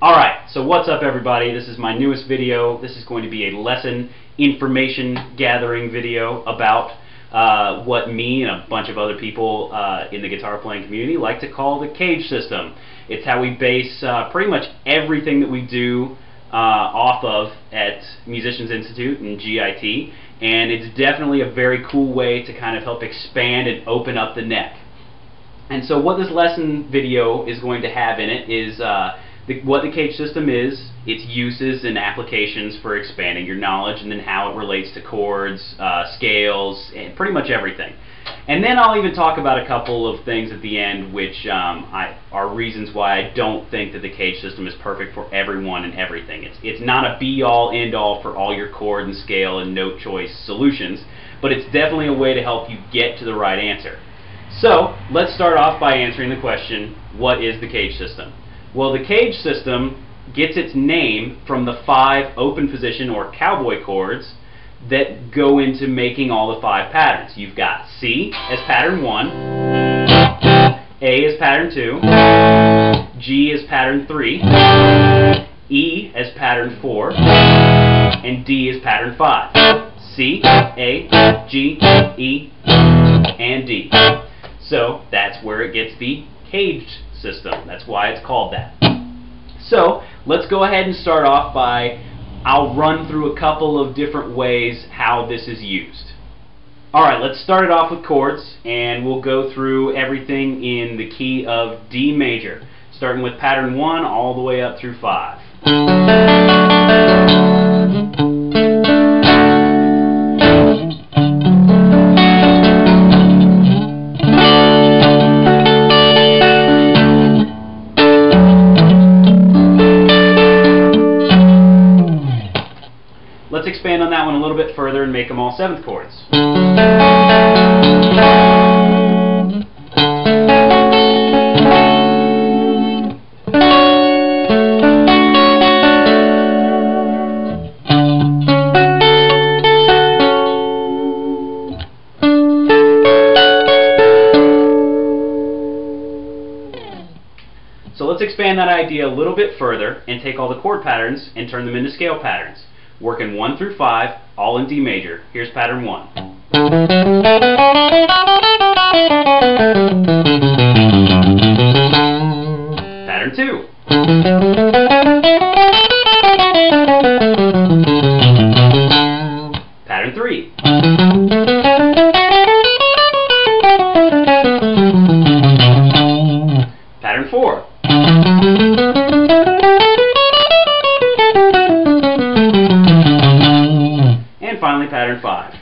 Alright, so what's up everybody? This is my newest video. This is going to be a lesson information gathering video about what me and a bunch of other people in the guitar playing community like to call the cage system. It's how we base pretty much everything that we do off of at Musicians Institute and GIT, and it's definitely a very cool way to kind of help expand and open up the neck. And so what this lesson video is going to have in it is what the cage system is, its uses and applications for expanding your knowledge, and then how it relates to chords, scales, and pretty much everything. And then I'll even talk about a couple of things at the end which are reasons why I don't think that the cage system is perfect for everyone and everything. It's not a be-all, end-all for all your chord and scale and note choice solutions, but it's definitely a way to help you get to the right answer. So let's start off by answering the question, what is the cage system? Well, the cage system gets its name from the 5 open position or cowboy chords that go into making all the 5 patterns. You've got C as pattern 1, A as pattern 2, G as pattern 3, E as pattern 4, and D as pattern 5. C, A, G, E, and D. So that's where it gets the cage system. That's why it's called that. So let's go ahead and start off by, I'll run through a couple of different ways how this is used. Alright, let's start it off with chords, and we'll go through everything in the key of D major, starting with pattern 1 all the way up through 5. Let's expand on that one a little bit further and make them all 7th chords. So let's expand that idea a little bit further and take all the chord patterns and turn them into scale patterns. Working 1 through 5, all in D major. Here's pattern 1. Pattern 2. Pattern 3. Pattern 4. Finally, pattern 5.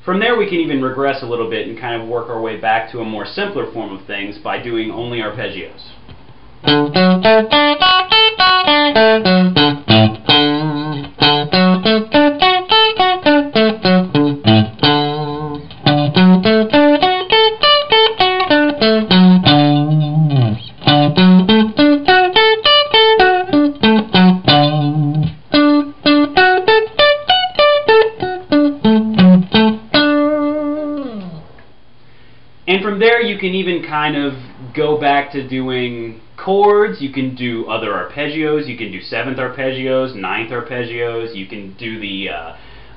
From there we can even regress a little bit and kind of work our way back to a more simpler form of things by doing only arpeggios. And from there you can even kind of go back to doing chords. You can do other arpeggios. You can do 7th arpeggios, 9th arpeggios. You can do the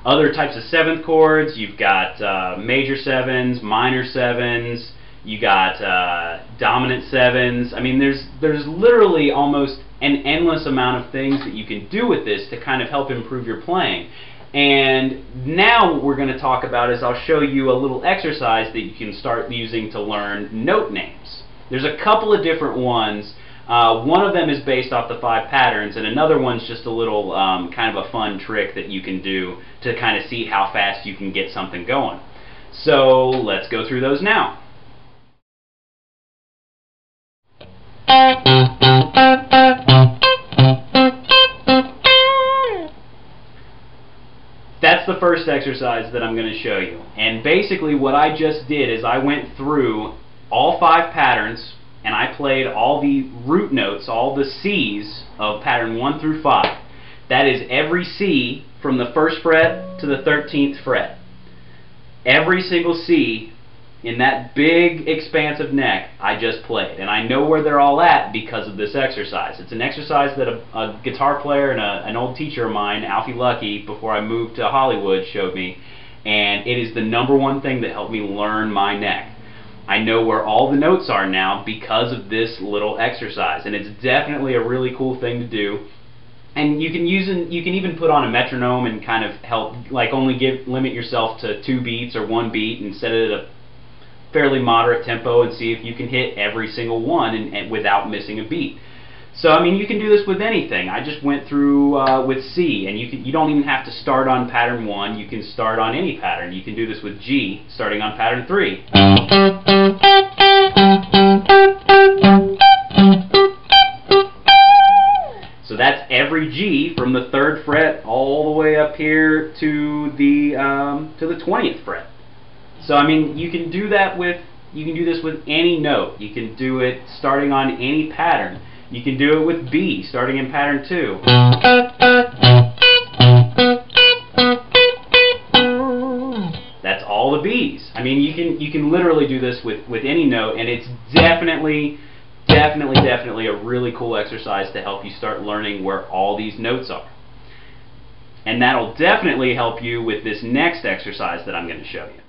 other types of 7th chords. You've got major 7s, minor 7s. You got dominant 7s. I mean, there's literally almost an endless amount of things that you can do with this to kind of help improve your playing. And now what we're going to talk about is I'll show you a little exercise that you can start using to learn note names. There's a couple of different ones. One of them is based off the 5 patterns, and another one's just a little kind of a fun trick that you can do to kind of see how fast you can get something going. So let's go through those now. That's the first exercise that I'm going to show you. And basically what I just did is I went through all 5 patterns and I played all the root notes, all the C's of pattern 1 through 5. That is every C from the 1st fret to the 13th fret. Every single C in that big expansive neck I just played. And I know where they're all at because of this exercise. It's an exercise that a guitar player and an old teacher of mine, Alfie Lucky, before I moved to Hollywood, showed me. And it is the #1 thing that helped me learn my neck. I know where all the notes are now because of this little exercise, and it's definitely a really cool thing to do. And you can even put on a metronome and kind of help, like only limit yourself to 2 beats or 1 beat and set it at a fairly moderate tempo and see if you can hit every single one and without missing a beat. So I mean, you can do this with anything. I just went through with C, and you don't even have to start on pattern 1. You can start on any pattern. You can do this with G, starting on pattern 3. So that's every G from the 3rd fret all the way up here to the 20th fret. So I mean, you can do this with any note. You can do it starting on any pattern. You can do it with B, starting in pattern 2. That's all the B's. I mean, you can literally do this with any note, and it's definitely a really cool exercise to help you start learning where all these notes are. And that'll definitely help you with this next exercise that I'm going to show you.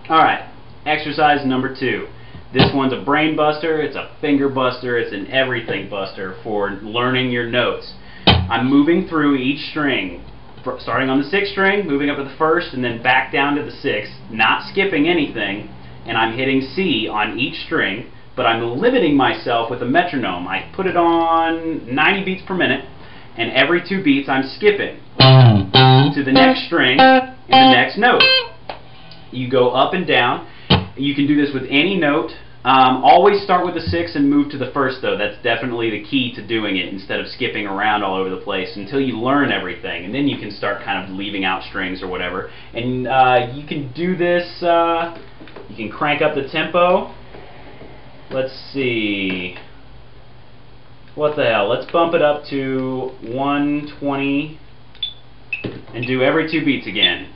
Alright, exercise number 2. This one's a brain buster, it's a finger buster, it's an everything buster for learning your notes. I'm moving through each string, starting on the 6th string, moving up to the 1st, and then back down to the 6th, not skipping anything, and I'm hitting C on each string, but I'm limiting myself with a metronome. I put it on 90 beats per minute, and every 2 beats I'm skipping to the next string and the next note. You go up and down. You can do this with any note. Always start with the 6th and move to the 1st, though. That's definitely the key to doing it, instead of skipping around all over the place until you learn everything, and then you can start kind of leaving out strings or whatever. And you can do this, you can crank up the tempo. Let's see, what the hell, let's bump it up to 120 and do every 2 beats again.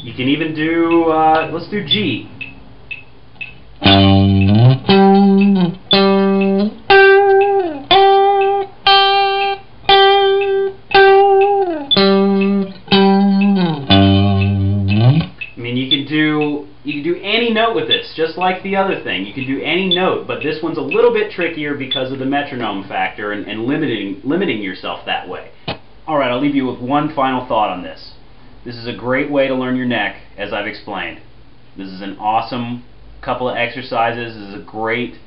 You can even do, let's do G. You can do any note with this, just like the other thing. You can do any note, but this one's a little bit trickier because of the metronome factor and limiting yourself that way. Alright, I'll leave you with one final thought on this. This is a great way to learn your neck, as I've explained. This is an awesome couple of exercises. This is a great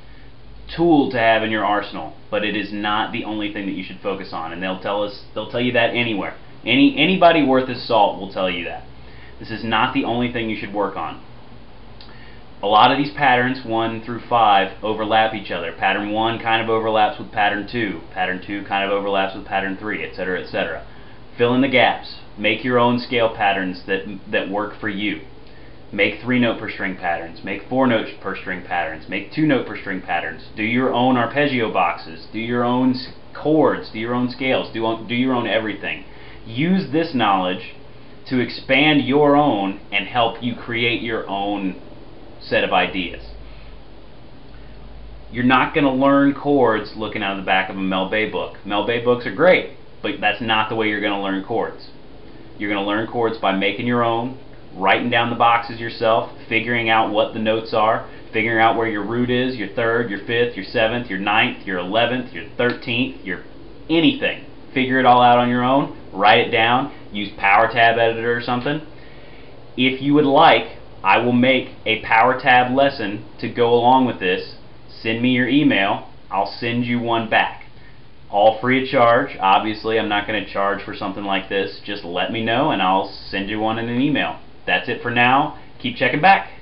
tool to have in your arsenal, but it is not the only thing that you should focus on, and they'll tell you that anywhere. Anybody worth his salt will tell you that. This is not the only thing you should work on. A lot of these patterns, 1 through 5, overlap each other. Pattern 1 kind of overlaps with pattern 2. Pattern 2 kind of overlaps with pattern 3, etc., etc. Fill in the gaps. Make your own scale patterns that work for you. Make 3-note per string patterns. Make 4-note per string patterns. Make 2-note per string patterns. Do your own arpeggio boxes. Do your own chords. Do your own scales. Do your own everything. Use this knowledge to expand your own and help you create your own set of ideas. You're not going to learn chords looking out of the back of a Mel Bay book. Mel Bay books are great, but that's not the way you're going to learn chords. You're going to learn chords by making your own, writing down the boxes yourself, figuring out what the notes are, figuring out where your root is, your 3rd, your 5th, your 7th, your 9th, your 11th, your 13th, your anything. Figure it all out on your own, write it down, use powertab editor or something. If you would like, I will make a powertab lesson to go along with this. Send me your email, I'll send you one back. all free of charge. Obviously, I'm not going to charge for something like this. Just let me know and I'll send you one in an email. That's it for now. Keep checking back.